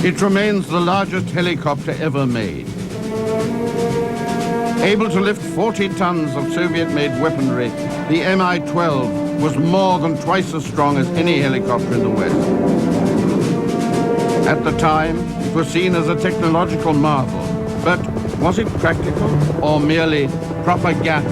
It remains the largest helicopter ever made. Able to lift 40 tons of Soviet-made weaponry, the Mi-12 was more than twice as strong as any helicopter in the West. At the time, it was seen as a technological marvel, but was it practical or merely propaganda?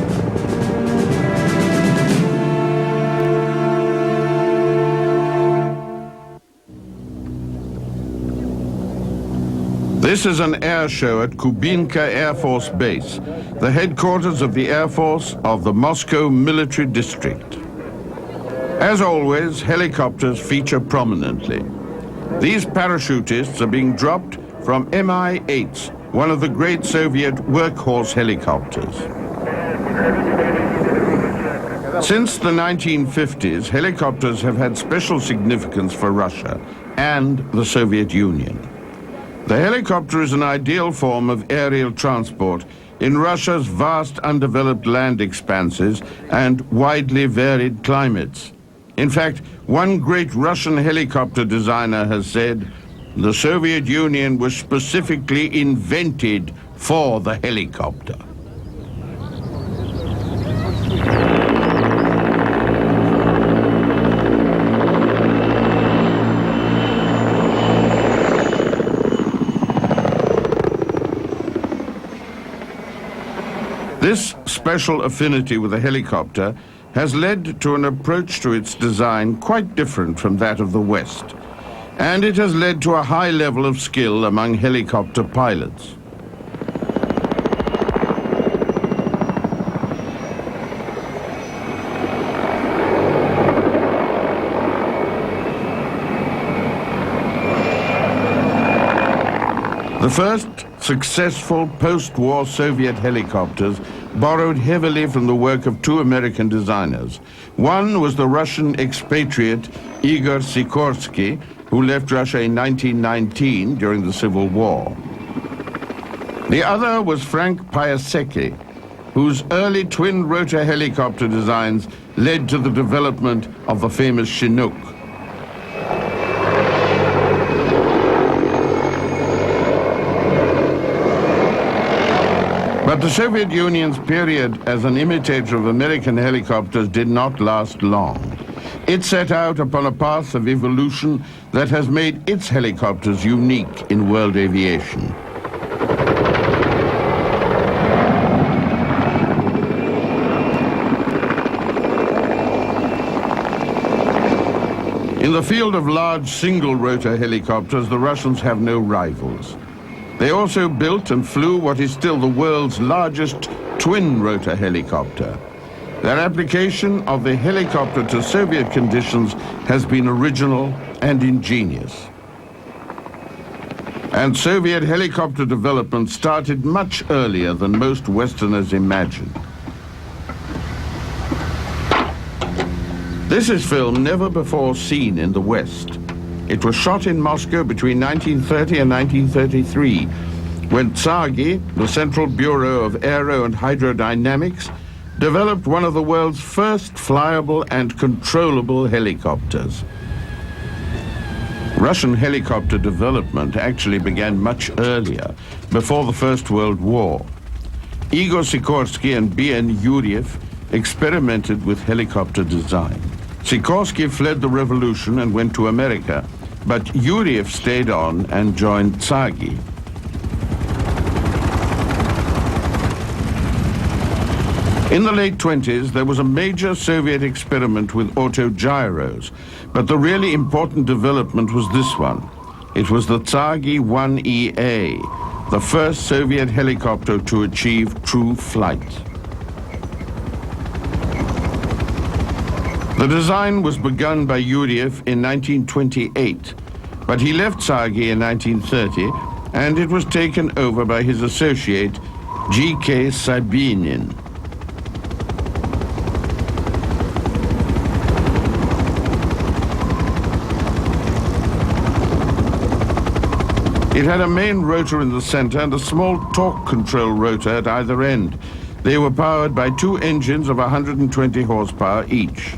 This is an air show at Kubinka Air Force Base, the headquarters of the Air Force of the Moscow Military District. As always, helicopters feature prominently. These parachutists are being dropped from Mi-8s, one of the great Soviet workhorse helicopters. Since the 1950s, helicopters have had special significance for Russia and the Soviet Union. The helicopter is an ideal form of aerial transport in Russia's vast undeveloped land expanses and widely varied climates. In fact, one great Russian helicopter designer has said, the Soviet Union was specifically invented for the helicopter. This special affinity with a helicopter has led to an approach to its design quite different from that of the West, and it has led to a high level of skill among helicopter pilots. The first successful post-war Soviet helicopters borrowed heavily from the work of two American designers. One was the Russian expatriate Igor Sikorsky, who left Russia in 1919 during the Civil War. The other was Frank Piasecki, whose early twin-rotor helicopter designs led to the development of the famous Chinook. But the Soviet Union's period as an imitator of American helicopters did not last long. It set out upon a path of evolution that has made its helicopters unique in world aviation. In the field of large single-rotor helicopters, the Russians have no rivals. They also built and flew what is still the world's largest twin-rotor helicopter. Their application of the helicopter to Soviet conditions has been original and ingenious. And Soviet helicopter development started much earlier than most Westerners imagined. This is film never before seen in the West. It was shot in Moscow between 1930 and 1933, when Tsargi, the Central Bureau of Aero and Hydrodynamics, developed one of the world's first flyable and controllable helicopters. Russian helicopter development actually began much earlier, before the First World War. Igor Sikorsky and B.N. Yuriev experimented with helicopter design. Sikorsky fled the revolution and went to America, but Yuriev stayed on and joined Tsargi. In the late 20s, there was a major Soviet experiment with autogyros, but the really important development was this one. It was the Tsargi 1EA, the first Soviet helicopter to achieve true flight. The design was begun by Yuriev in 1928, but he left Tsargi in 1930, and it was taken over by his associate, G.K. Sabinin. It had a main rotor in the center and a small torque control rotor at either end. They were powered by two engines of 120 horsepower each.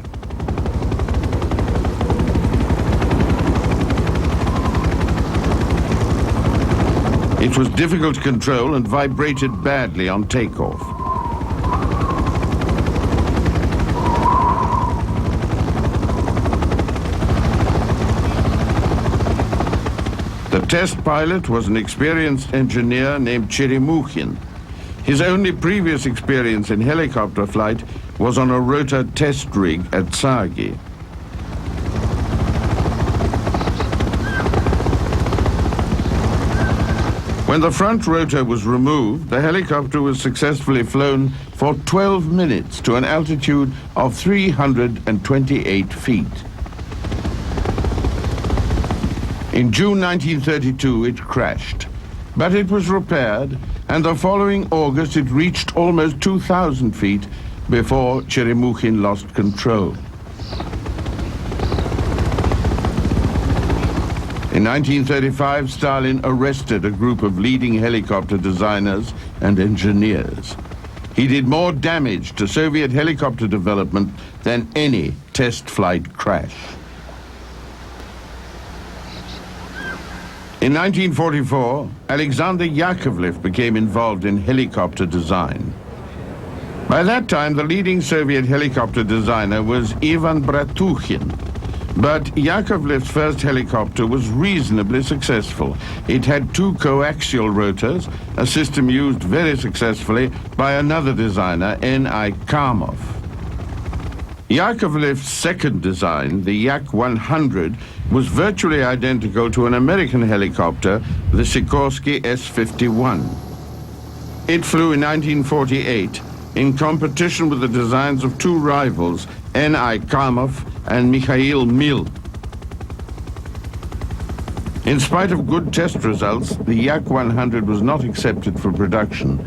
It was difficult to control and vibrated badly on takeoff. The test pilot was an experienced engineer named Cheremukhin. His only previous experience in helicopter flight was on a rotor test rig at Tsagi. When the front rotor was removed, the helicopter was successfully flown for 12 minutes to an altitude of 328 feet. In June 1932, it crashed, but it was repaired, and the following August it reached almost 2,000 feet before Cheremukhin lost control. In 1935, Stalin arrested a group of leading helicopter designers and engineers. He did more damage to Soviet helicopter development than any test flight crash. In 1944, Alexander Yakovlev became involved in helicopter design. By that time, the leading Soviet helicopter designer was Ivan Bratukhin. But Yakovlev's first helicopter was reasonably successful. It had two coaxial rotors, a system used very successfully by another designer, N.I. Kamov. Yakovlev's second design, the Yak-100, was virtually identical to an American helicopter, the Sikorsky S-51. It flew in 1948 in competition with the designs of two rivals, N.I. Kamov and Mikhail Mil. In spite of good test results, the Yak-100 was not accepted for production.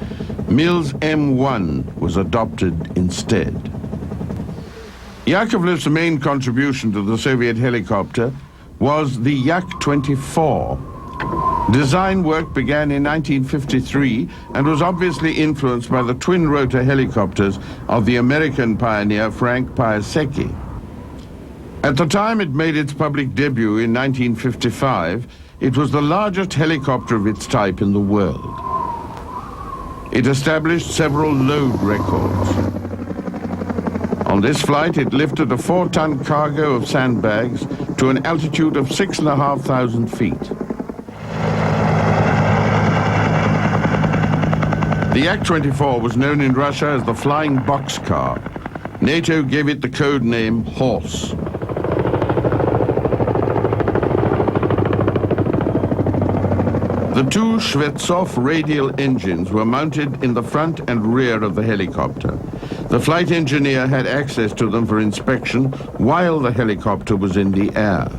Mil's M1 was adopted instead. Yakovlev's main contribution to the Soviet helicopter was the Yak-24. Design work began in 1953 and was obviously influenced by the twin-rotor helicopters of the American pioneer Frank Piasecki. At the time it made its public debut in 1955, it was the largest helicopter of its type in the world. It established several load records. On this flight, it lifted a 4-ton cargo of sandbags to an altitude of 6,500 feet. The Yak-24 was known in Russia as the Flying Boxcar. NATO gave it the code name Horse. The two Shvetsov radial engines were mounted in the front and rear of the helicopter. The flight engineer had access to them for inspection while the helicopter was in the air.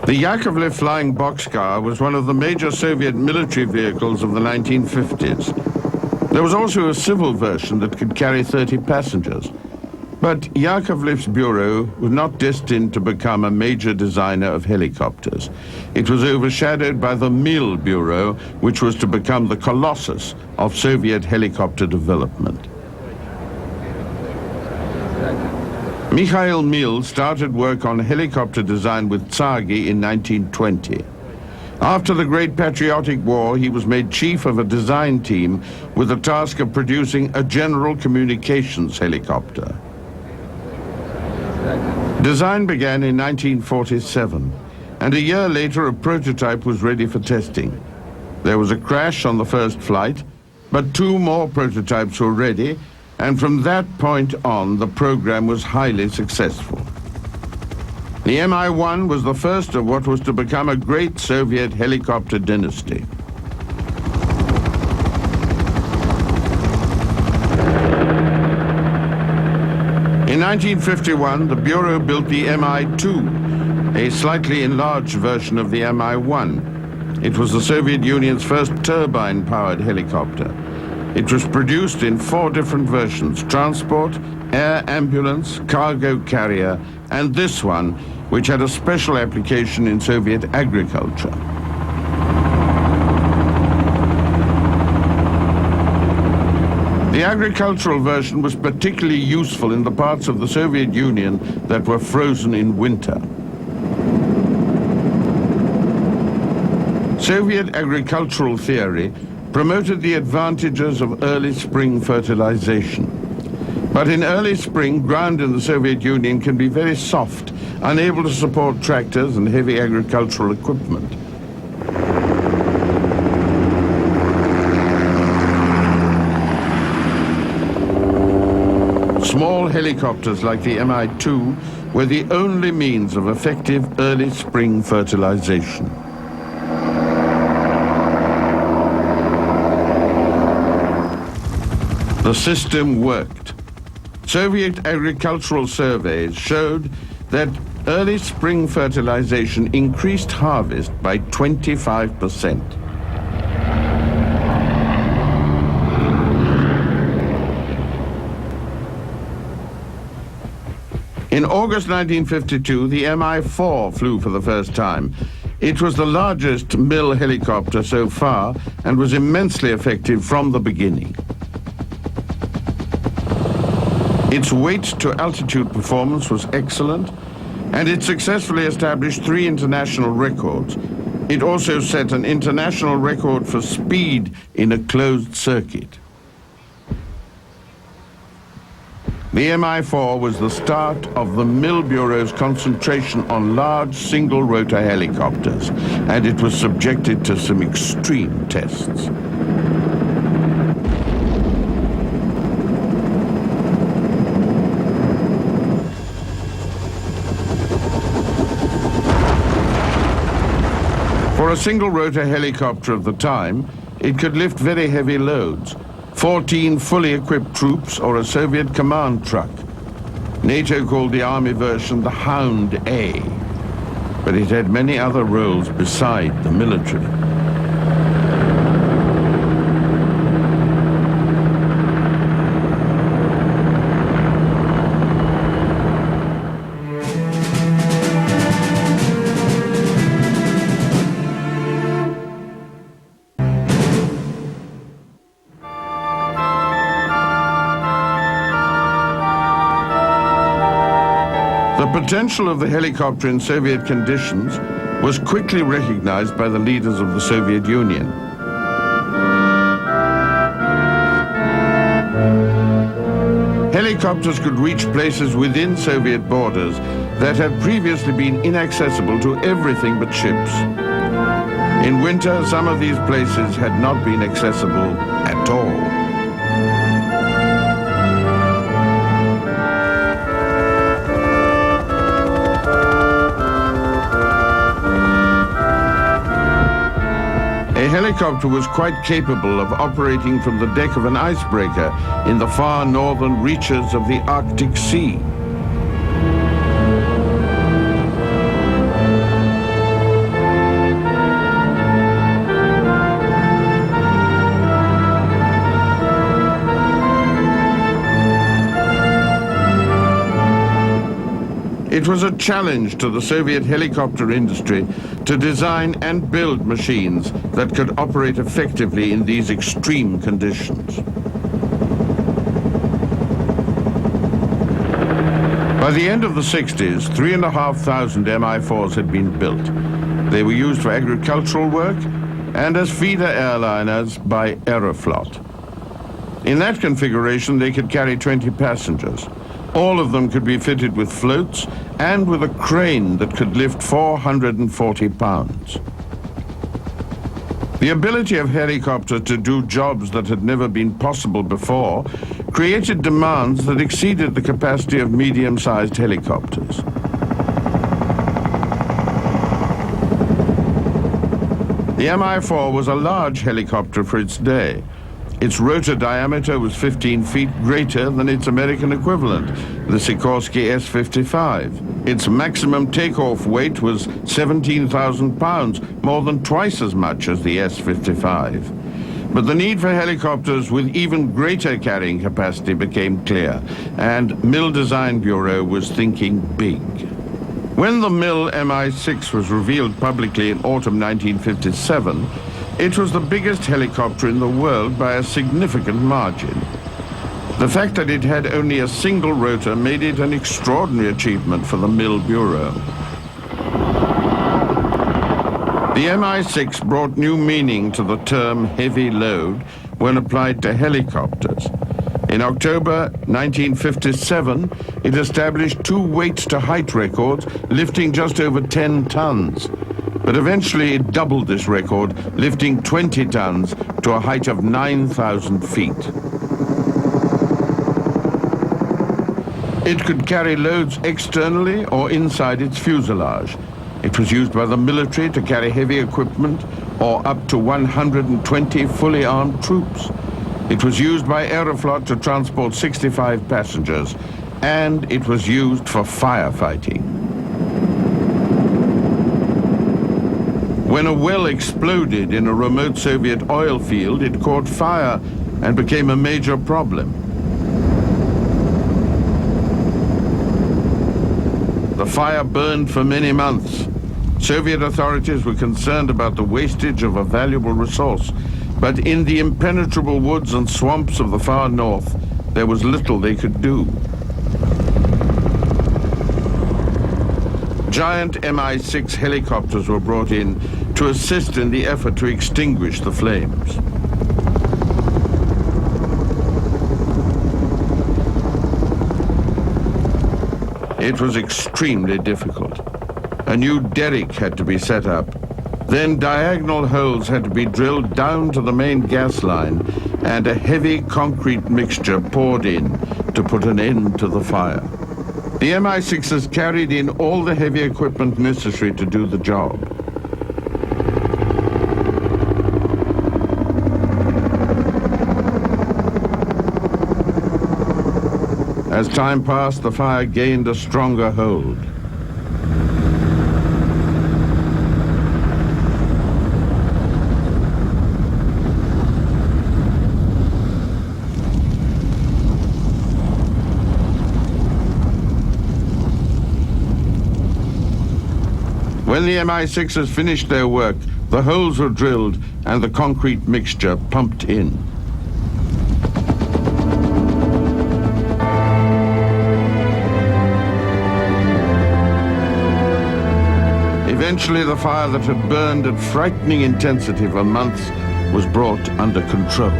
The Yakovlev Flying Boxcar was one of the major Soviet military vehicles of the 1950s. There was also a civil version that could carry 30 passengers. But Yakovlev's bureau was not destined to become a major designer of helicopters. It was overshadowed by the Mil Bureau, which was to become the colossus of Soviet helicopter development. Mikhail Mil started work on helicopter design with Tsagi in 1920. After the Great Patriotic War, he was made chief of a design team with the task of producing a general communications helicopter. Design began in 1947, and a year later a prototype was ready for testing. There was a crash on the first flight, but two more prototypes were ready, and from that point on the program was highly successful. The Mi-1 was the first of what was to become a great Soviet helicopter dynasty. In 1951, the Bureau built the Mi-2, a slightly enlarged version of the Mi-1. It was the Soviet Union's first turbine-powered helicopter. It was produced in 4 different versions: transport, air ambulance, cargo carrier, and this one, which had a special application in Soviet agriculture. The agricultural version was particularly useful in the parts of the Soviet Union that were frozen in winter. Soviet agricultural theory promoted the advantages of early spring fertilization. But in early spring, ground in the Soviet Union can be very soft, unable to support tractors and heavy agricultural equipment. Small helicopters like the Mi-2 were the only means of effective early spring fertilization. The system worked. Soviet agricultural surveys showed that early spring fertilization increased harvest by 25%. In August 1952, the Mi-4 flew for the first time. It was the largest mill helicopter so far and was immensely effective from the beginning. Its weight-to-altitude performance was excellent, and it successfully established 3 international records. It also set an international record for speed in a closed circuit. The Mi-4 was the start of the Mill Bureau's concentration on large single-rotor helicopters, and it was subjected to some extreme tests. For a single-rotor helicopter of the time, it could lift very heavy loads, 14 fully equipped troops or a Soviet command truck. NATO called the Army version the Hound A, but it had many other roles beside the military. The potential of the helicopter in Soviet conditions was quickly recognized by the leaders of the Soviet Union. Helicopters could reach places within Soviet borders that had previously been inaccessible to everything but ships. In winter, some of these places had not been accessible at all. A helicopter was quite capable of operating from the deck of an icebreaker in the far northern reaches of the Arctic Sea. It was a challenge to the Soviet helicopter industry to design and build machines that could operate effectively in these extreme conditions. By the end of the 60s, 3,500 Mi-4s had been built. They were used for agricultural work and as feeder airliners by Aeroflot. In that configuration, they could carry 20 passengers. All of them could be fitted with floats and with a crane that could lift 440 pounds. The ability of helicopters to do jobs that had never been possible before created demands that exceeded the capacity of medium-sized helicopters. The Mi-4 was a large helicopter for its day. Its rotor diameter was 15 feet greater than its American equivalent, the Sikorsky S-55. Its maximum takeoff weight was 17,000 pounds, more than twice as much as the S-55. But the need for helicopters with even greater carrying capacity became clear, and Mill Design Bureau was thinking big. When the Mill Mi-6 was revealed publicly in autumn 1957, it was the biggest helicopter in the world by a significant margin. The fact that it had only a single rotor made it an extraordinary achievement for the Mill Bureau. The The Mi-6 brought new meaning to the term heavy load when applied to helicopters. In October 1957, it established two weight-to-height records, lifting just over 10 tons. But eventually it doubled this record, lifting 20 tons to a height of 9,000 feet. It could carry loads externally or inside its fuselage. It was used by the military to carry heavy equipment or up to 120 fully armed troops. It was used by Aeroflot to transport 65 passengers, and it was used for firefighting. When a well exploded in a remote Soviet oil field, it caught fire and became a major problem. The fire burned for many months. Soviet authorities were concerned about the wastage of a valuable resource, but in the impenetrable woods and swamps of the far north, there was little they could do. Giant Mi-6 helicopters were brought in to assist in the effort to extinguish the flames. It was extremely difficult. A new derrick had to be set up. Then diagonal holes had to be drilled down to the main gas line and a heavy concrete mixture poured in to put an end to the fire. The Mi-6s carried in all the heavy equipment necessary to do the job. As time passed, the fire gained a stronger hold. When the Mi-6s finished their work, the holes were drilled and the concrete mixture pumped in. Eventually, the fire that had burned at frightening intensity for months was brought under control.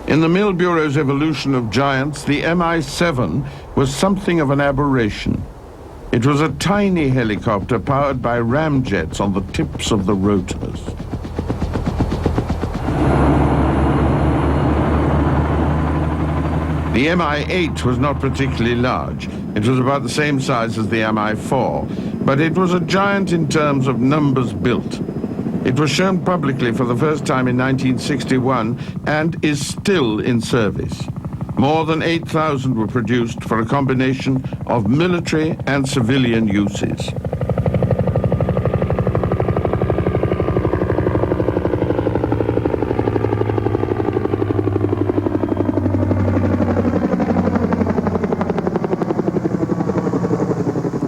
In the Mill Bureau's evolution of giants, the Mi-7 was something of an aberration. It was a tiny helicopter powered by ramjets on the tips of the rotors. The Mi-8 was not particularly large. It was about the same size as the Mi-4, but it was a giant in terms of numbers built. It was shown publicly for the first time in 1961 and is still in service. More than 8,000 were produced for a combination of military and civilian uses.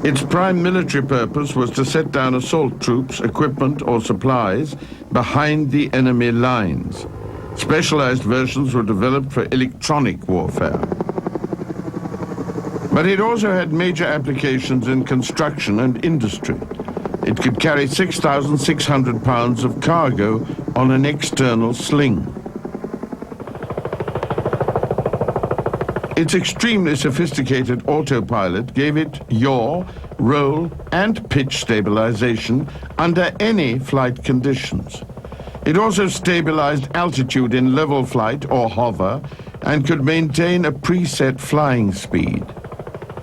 Its prime military purpose was to set down assault troops, equipment or supplies behind the enemy lines. Specialized versions were developed for electronic warfare. But it also had major applications in construction and industry. It could carry 6,600 pounds of cargo on an external sling. Its extremely sophisticated autopilot gave it yaw, roll, and pitch stabilization under any flight conditions. It also stabilized altitude in level flight or hover and could maintain a preset flying speed.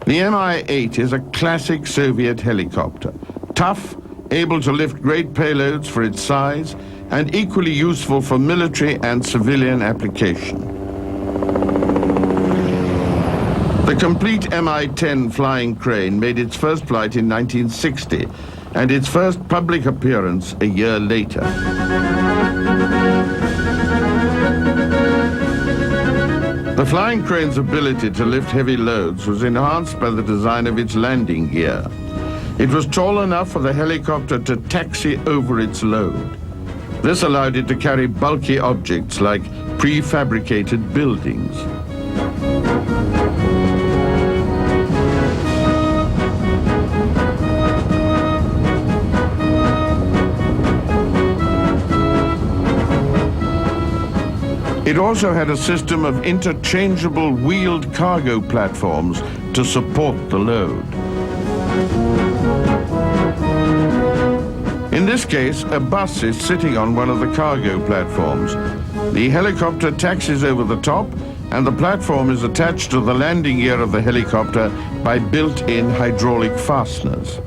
The Mi-8 is a classic Soviet helicopter, tough, able to lift great payloads for its size, and equally useful for military and civilian application. The complete Mi-10 flying crane made its first flight in 1960 and its first public appearance a year later. The flying crane's ability to lift heavy loads was enhanced by the design of its landing gear. It was tall enough for the helicopter to taxi over its load. This allowed it to carry bulky objects like prefabricated buildings. It also had a system of interchangeable wheeled cargo platforms to support the load. In this case, a bus is sitting on one of the cargo platforms. The helicopter taxis over the top, and the platform is attached to the landing gear of the helicopter by built-in hydraulic fasteners.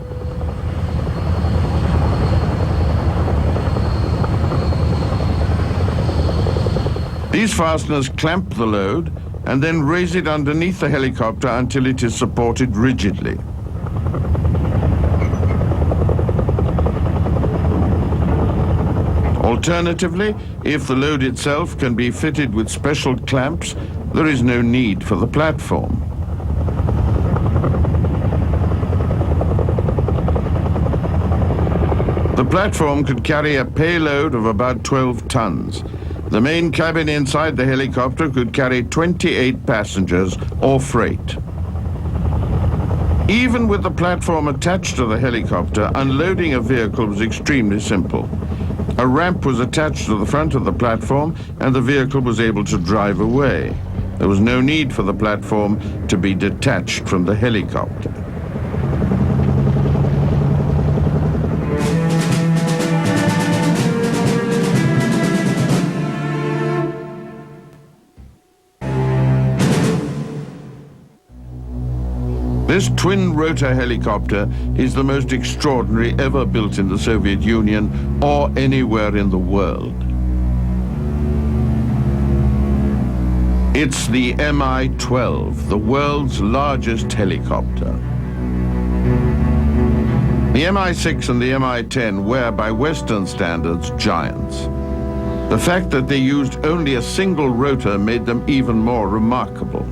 These fasteners clamp the load and then raise it underneath the helicopter until it is supported rigidly. Alternatively, if the load itself can be fitted with special clamps, there is no need for the platform. The platform could carry a payload of about 12 tons. The main cabin inside the helicopter could carry 28 passengers or freight. Even with the platform attached to the helicopter, unloading a vehicle was extremely simple. A ramp was attached to the front of the platform and the vehicle was able to drive away. There was no need for the platform to be detached from the helicopter. This twin-rotor helicopter is the most extraordinary ever built in the Soviet Union or anywhere in the world. It's the Mi-12, the world's largest helicopter. The Mi-6 and the Mi-10 were, by Western standards, giants. The fact that they used only a single rotor made them even more remarkable.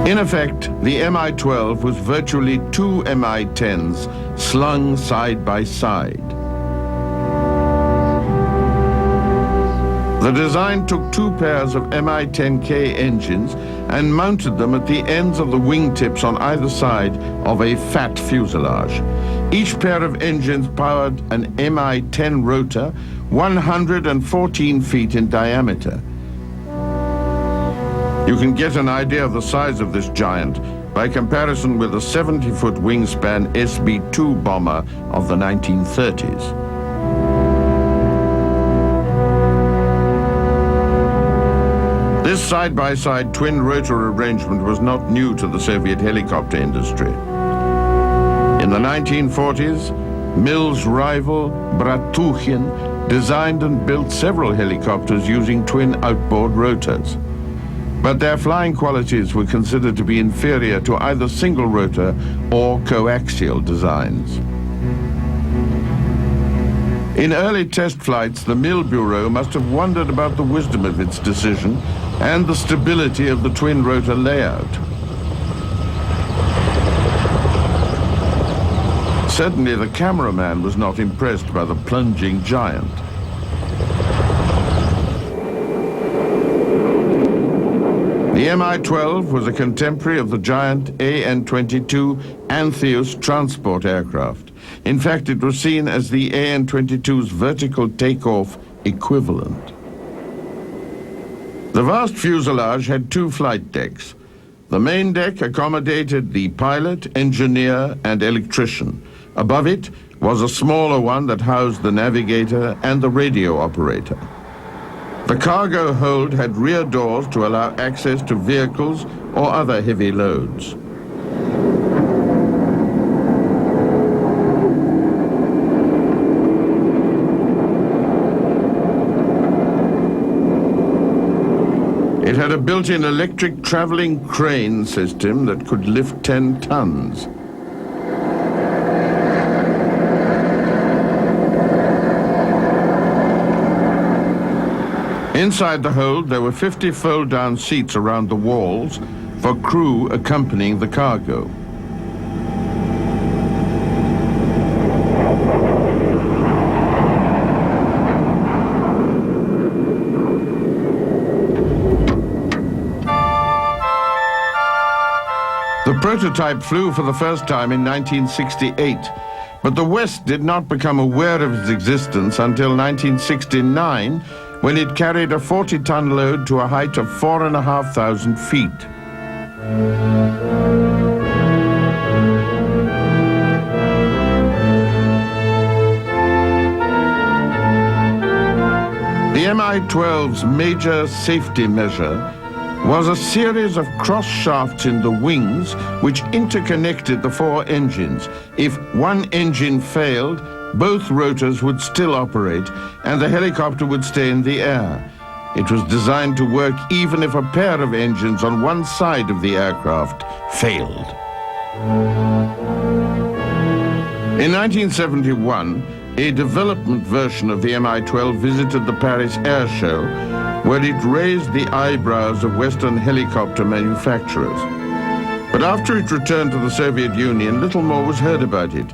In effect, the Mi-12 was virtually two Mi-10s slung side by side. The design took two pairs of Mi-10K engines and mounted them at the ends of the wingtips on either side of a fat fuselage. Each pair of engines powered an Mi-10 rotor 114 feet in diameter. You can get an idea of the size of this giant by comparison with the 70-foot wingspan SB-2 bomber of the 1930s. This side-by-side twin-rotor arrangement was not new to the Soviet helicopter industry. In the 1940s, Mill's rival, Bratuchin, designed and built several helicopters using twin outboard rotors. But their flying qualities were considered to be inferior to either single rotor or coaxial designs. In early test flights, the Mill Bureau must have wondered about the wisdom of its decision and the stability of the twin rotor layout. Certainly the cameraman was not impressed by the plunging giant. The Mi-12 was a contemporary of the giant AN-22 Antheus transport aircraft. In fact, it was seen as the AN-22's vertical takeoff equivalent. The vast fuselage had two flight decks. The main deck accommodated the pilot, engineer, and electrician. Above it was a smaller one that housed the navigator and the radio operator. The cargo hold had rear doors to allow access to vehicles or other heavy loads. It had a built-in electric traveling crane system that could lift 10 tons. Inside the hold, there were 50 fold-down seats around the walls for crew accompanying the cargo. prototype flew for the first time in 1968, but the West did not become aware of its existence until 1969, when it carried a 40-ton load to a height of 4,500 feet. The Mi-12's major safety measure was a series of cross shafts in the wings which interconnected the four engines. If one engine failed, both rotors would still operate and the helicopter would stay in the air. It was designed to work even if a pair of engines on one side of the aircraft failed. In 1971, a development version of the Mi-12 visited the Paris Air Show, where it raised the eyebrows of Western helicopter manufacturers. But after it returned to the Soviet Union, little more was heard about it.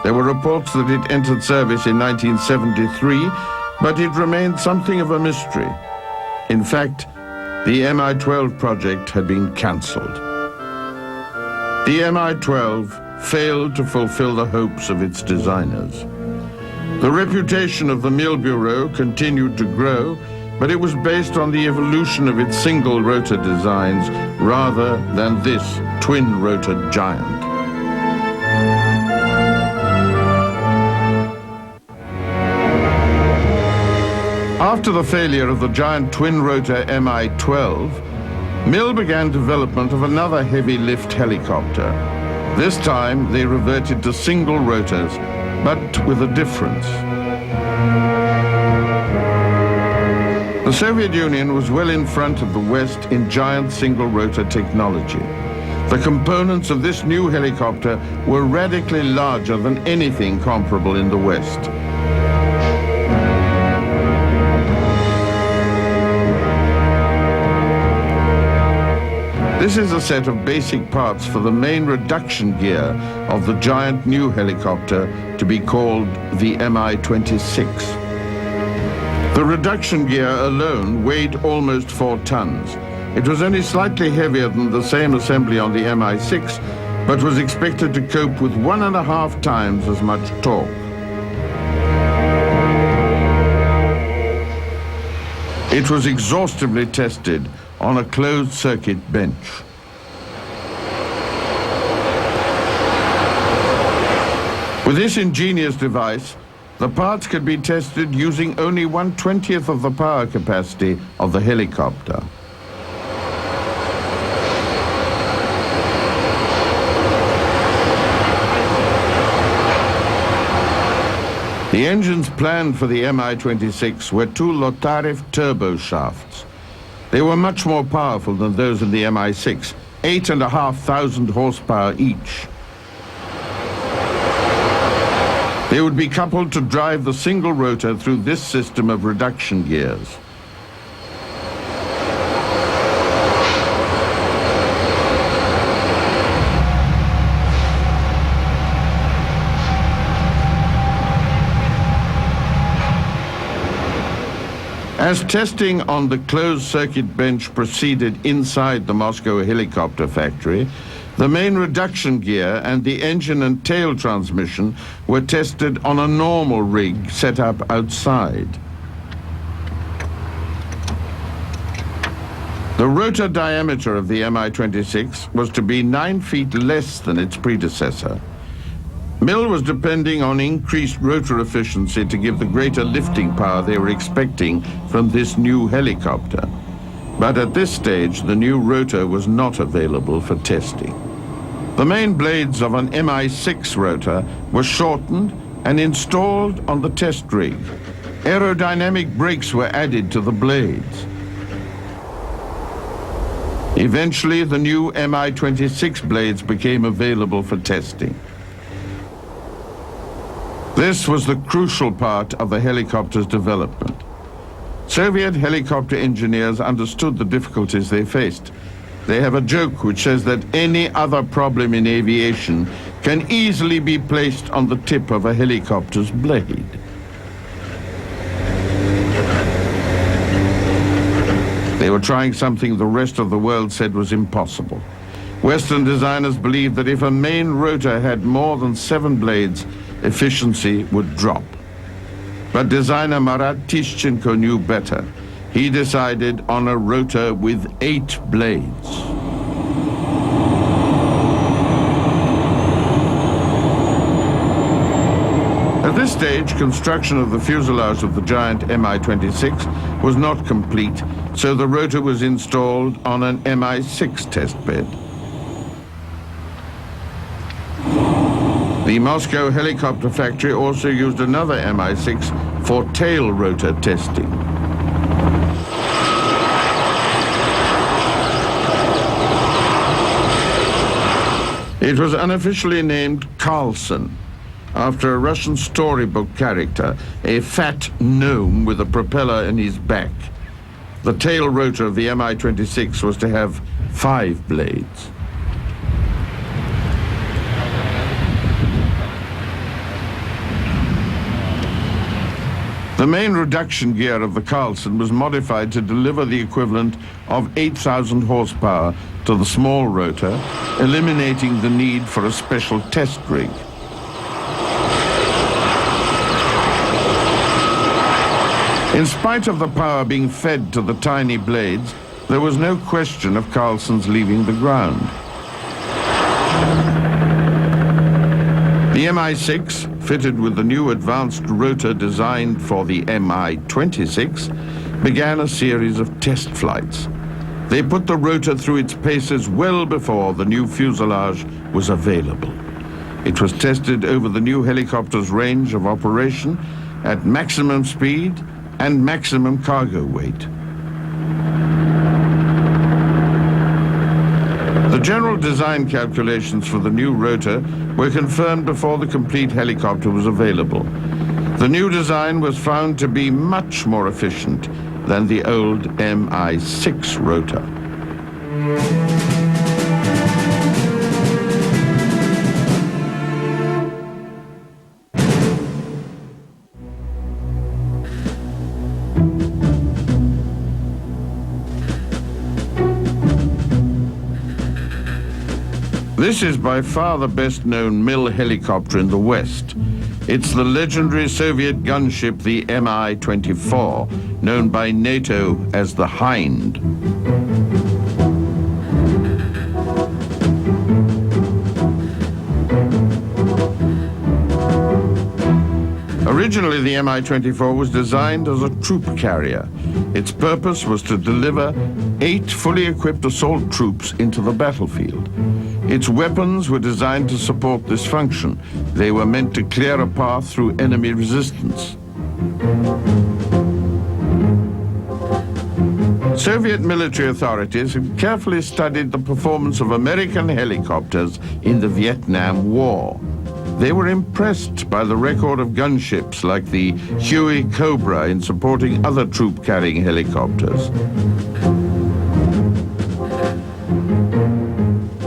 There were reports that it entered service in 1973, but it remained something of a mystery. In fact, the Mi-12 project had been cancelled. The Mi-12 failed to fulfill the hopes of its designers. The reputation of the Mill Bureau continued to grow, but it was based on the evolution of its single-rotor designs rather than this twin-rotor giant. After the failure of the giant twin-rotor Mi-12, Mill began development of another heavy-lift helicopter. This time, they reverted to single rotors, but with a difference. The Soviet Union was well in front of the West in giant single-rotor technology. The components of this new helicopter were radically larger than anything comparable in the West. This is a set of basic parts for the main reduction gear of the giant new helicopter to be called the Mi-26. The reduction gear alone weighed almost 4 tons. It was only slightly heavier than the same assembly on the Mi-6, but was expected to cope with 1.5 times as much torque. It was exhaustively tested on a closed-circuit bench. With this ingenious device, the parts could be tested using only 1/20th of the power capacity of the helicopter. The engines planned for the Mi-26 were 2 Lotarev turbo shafts. They were much more powerful than those in the Mi-6, 8,500 horsepower each. They would be coupled to drive the single rotor through this system of reduction gears. As testing on the closed-circuit bench proceeded inside the Moscow helicopter factory, the main reduction gear and the engine and tail transmission were tested on a normal rig set up outside. The rotor diameter of the Mi-26 was to be 9 feet less than its predecessor. Mill was depending on increased rotor efficiency to give the greater lifting power they were expecting from this new helicopter. But at this stage, the new rotor was not available for testing. The main blades of an Mi-6 rotor were shortened and installed on the test rig. Aerodynamic brakes were added to the blades. Eventually, the new Mi-26 blades became available for testing. This was the crucial part of the helicopter's development. Soviet helicopter engineers understood the difficulties they faced. They have a joke which says that any other problem in aviation can easily be placed on the tip of a helicopter's blade. They were trying something the rest of the world said was impossible. Western designers believed that if a main rotor had more than 7 blades, efficiency would drop. But designer Marat Tishchenko knew better. He decided on a rotor with 8 blades. At this stage, construction of the fuselage of the giant Mi-26 was not complete, so the rotor was installed on an Mi-6 test bed. The Moscow helicopter factory also used another Mi-6 for tail rotor testing. It was unofficially named Carlson, after a Russian storybook character, a fat gnome with a propeller in his back. The tail rotor of the Mi-26 was to have 5 blades. The main reduction gear of the Carlson was modified to deliver the equivalent of 8,000 horsepower to the small rotor, eliminating the need for a special test rig. In spite of the power being fed to the tiny blades, there was no question of Carlson's leaving the ground. The Mi-6, fitted with the new advanced rotor designed for the Mi-26, began a series of test flights. They put the rotor through its paces well before the new fuselage was available. It was tested over the new helicopter's range of operation at maximum speed and maximum cargo weight. The general design calculations for the new rotor were confirmed before the complete helicopter was available. The new design was found to be much more efficient than the old Mi-6 rotor. This is by far the best-known Mil helicopter in the West. It's the legendary Soviet gunship, the Mi-24, known by NATO as the Hind. Originally, the Mi-24 was designed as a troop carrier. Its purpose was to deliver 8 fully equipped assault troops into the battlefield. Its weapons were designed to support this function. They were meant to clear a path through enemy resistance. Soviet military authorities had carefully studied the performance of American helicopters in the Vietnam War. They were impressed by the record of gunships like the Huey Cobra in supporting other troop-carrying helicopters.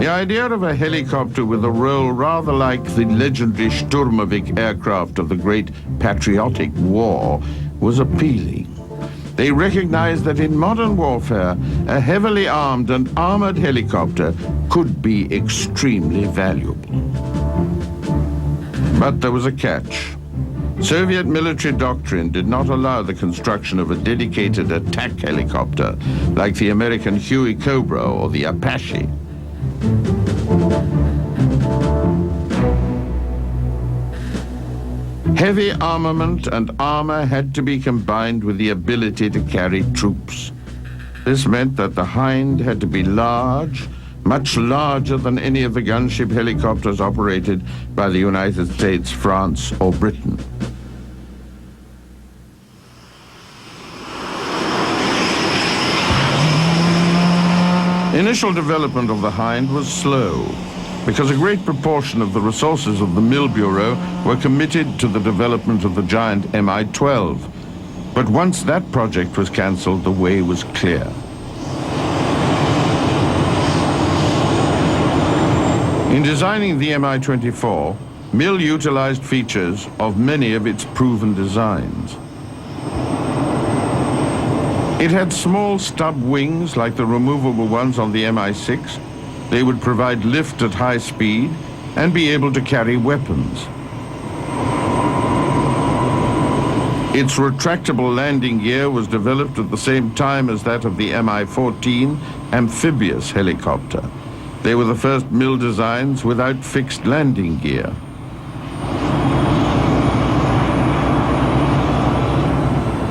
The idea of a helicopter with a role rather like the legendary Sturmovik aircraft of the Great Patriotic War was appealing. They recognized that in modern warfare, a heavily armed and armored helicopter could be extremely valuable. But there was a catch. Soviet military doctrine did not allow the construction of a dedicated attack helicopter like the American Huey Cobra or the Apache. Heavy armament and armor had to be combined with the ability to carry troops. This meant that the Hind had to be large, much larger than any of the gunship helicopters operated by the United States, France, or Britain. Initial development of the Hind was slow, because a great proportion of the resources of the Mil Bureau were committed to the development of the giant Mi-12. But once that project was cancelled, the way was clear. In designing the Mi-24, Mil utilized features of many of its proven designs. It had small stub wings like the removable ones on the Mi-6, They would provide lift at high speed and be able to carry weapons. Its retractable landing gear was developed at the same time as that of the Mi-14 amphibious helicopter. They were the first mill designs without fixed landing gear.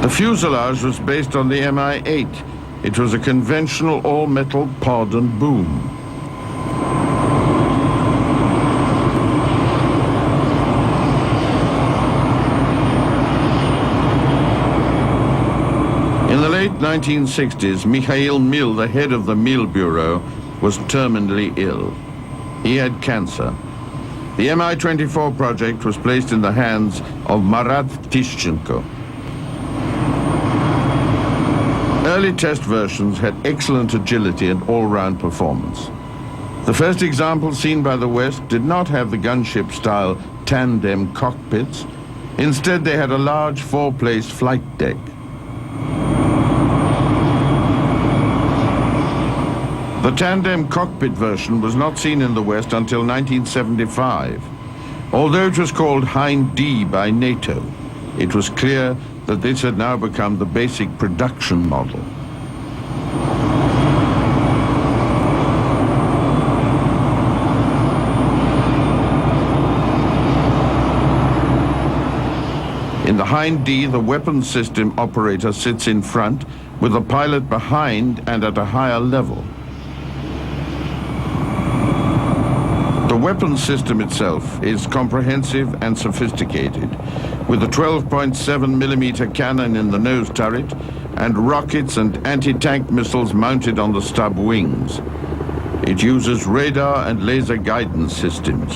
The fuselage was based on the Mi-8. It was a conventional all-metal pod and boom. In the late 1960s, Mikhail Mil, the head of the Mil Bureau, was terminally ill. He had cancer. The Mi-24 project was placed in the hands of Marat Tishchenko. Early test versions had excellent agility and all-round performance. The first example seen by the West did not have the gunship-style tandem cockpits. Instead, they had a large four-place flight deck. The tandem cockpit version was not seen in the West until 1975. Although it was called Hind D by NATO, it was clear that this had now become the basic production model. In the Hind D, the weapons system operator sits in front with the pilot behind and at a higher level. The weapons system itself is comprehensive and sophisticated, with a 12.7mm cannon in the nose turret and rockets and anti-tank missiles mounted on the stub wings. It uses radar and laser guidance systems.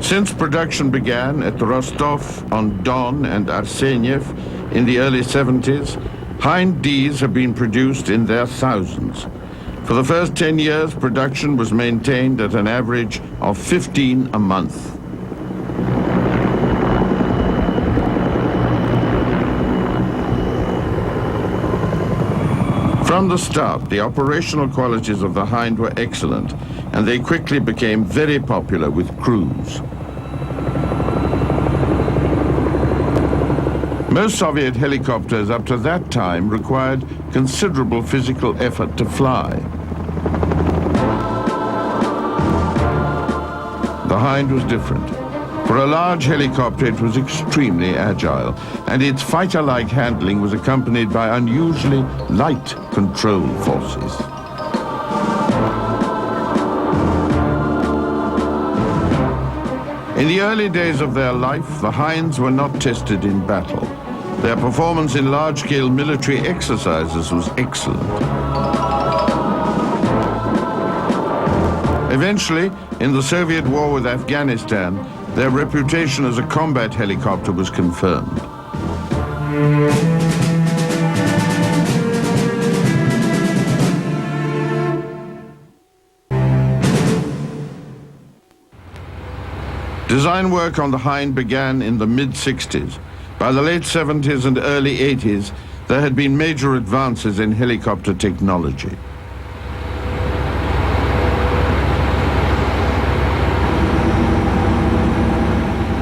Since production began at Rostov-on-Don and Arseniev in the early 70s, Hind Ds have been produced in their thousands. For the first 10 years, production was maintained at an average of 15 a month. From the start, the operational qualities of the Hind were excellent, and they quickly became very popular with crews. Most Soviet helicopters up to that time required considerable physical effort to fly. The Hind was different. For a large helicopter, it was extremely agile, and its fighter-like handling was accompanied by unusually light control forces. In the early days of their life, the Hinds were not tested in battle. Their performance in large-scale military exercises was excellent. Eventually, in the Soviet war with Afghanistan, their reputation as a combat helicopter was confirmed. Design work on the Hind began in the mid-60s. By the late 70s and early 80s, there had been major advances in helicopter technology.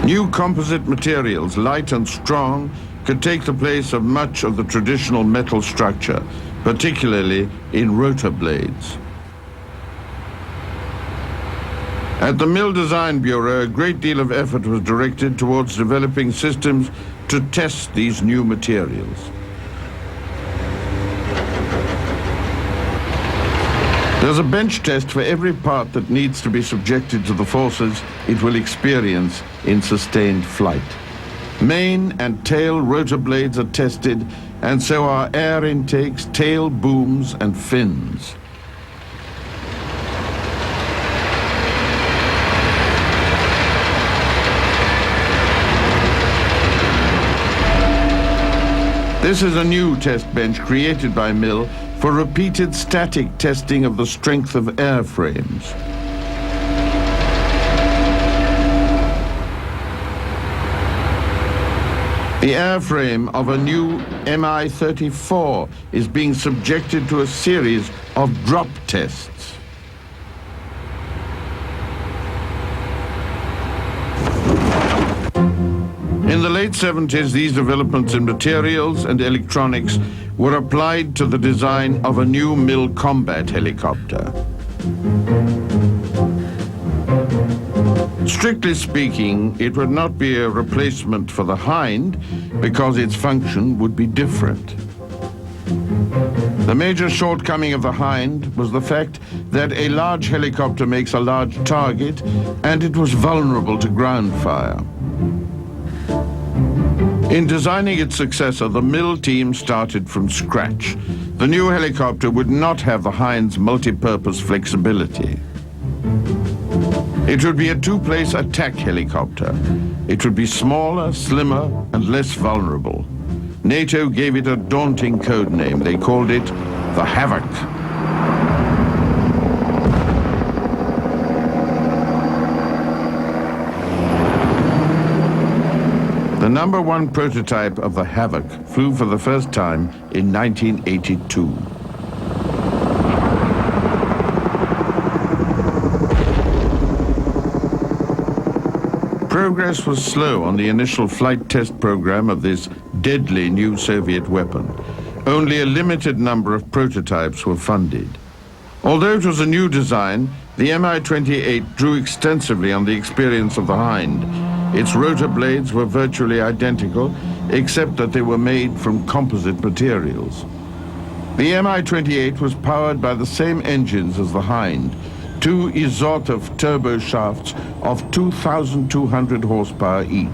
New composite materials, light and strong, could take the place of much of the traditional metal structure, particularly in rotor blades. At the Mill Design Bureau, a great deal of effort was directed towards developing systems to test these new materials. There's a bench test for every part that needs to be subjected to the forces it will experience in sustained flight. Main and tail rotor blades are tested, and so are air intakes, tail booms, and fins. This is a new test bench created by Mill for repeated static testing of the strength of airframes. The airframe of a new Mi-34 is being subjected to a series of drop tests. In the late 70s, these developments in materials and electronics were applied to the design of a new MIL combat helicopter. Strictly speaking, it would not be a replacement for the Hind because its function would be different. The major shortcoming of the Hind was the fact that a large helicopter makes a large target and it was vulnerable to ground fire. In designing its successor, the MIL team started from scratch. The new helicopter would not have the Hind's multi-purpose flexibility. It would be a two-place attack helicopter. It would be smaller, slimmer, and less vulnerable. NATO gave it a daunting code name. They called it the Havoc. The #1 prototype of the Havoc flew for the first time in 1982. Progress was slow on the initial flight test program of this deadly new Soviet weapon. Only a limited number of prototypes were funded. Although it was a new design, the Mi-28 drew extensively on the experience of the Hind. Its rotor blades were virtually identical, except that they were made from composite materials. The Mi-28 was powered by the same engines as the Hind, two Rotors turbo shafts of 2,200 horsepower each.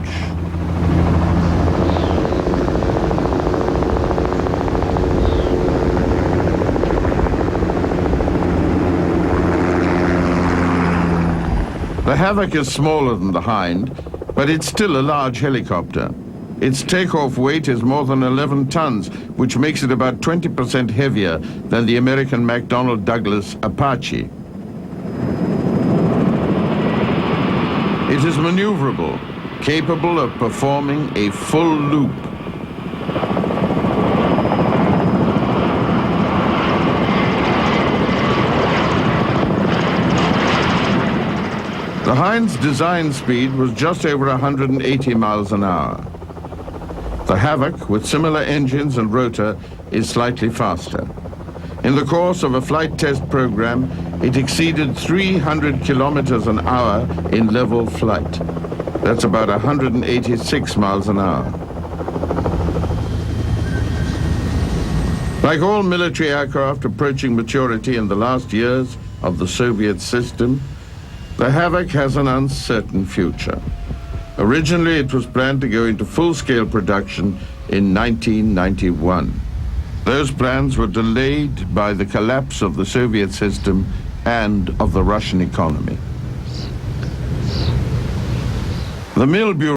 The Havoc is smaller than the Hind, but it's still a large helicopter. Its takeoff weight is more than 11 tons, which makes it about 20% heavier than the American McDonnell Douglas Apache. It is maneuverable, capable of performing a full loop. The Hind's design speed was just over 180 miles an hour. The Havoc, with similar engines and rotor, is slightly faster. In the course of a flight test program, it exceeded 300 kilometers an hour in level flight. That's about 186 miles an hour. Like all military aircraft approaching maturity in the last years of the Soviet system, the Havoc has an uncertain future. Originally, it was planned to go into full-scale production in 1991. Those plans were delayed by the collapse of the Soviet system and of the Russian economy. The MIL Bureau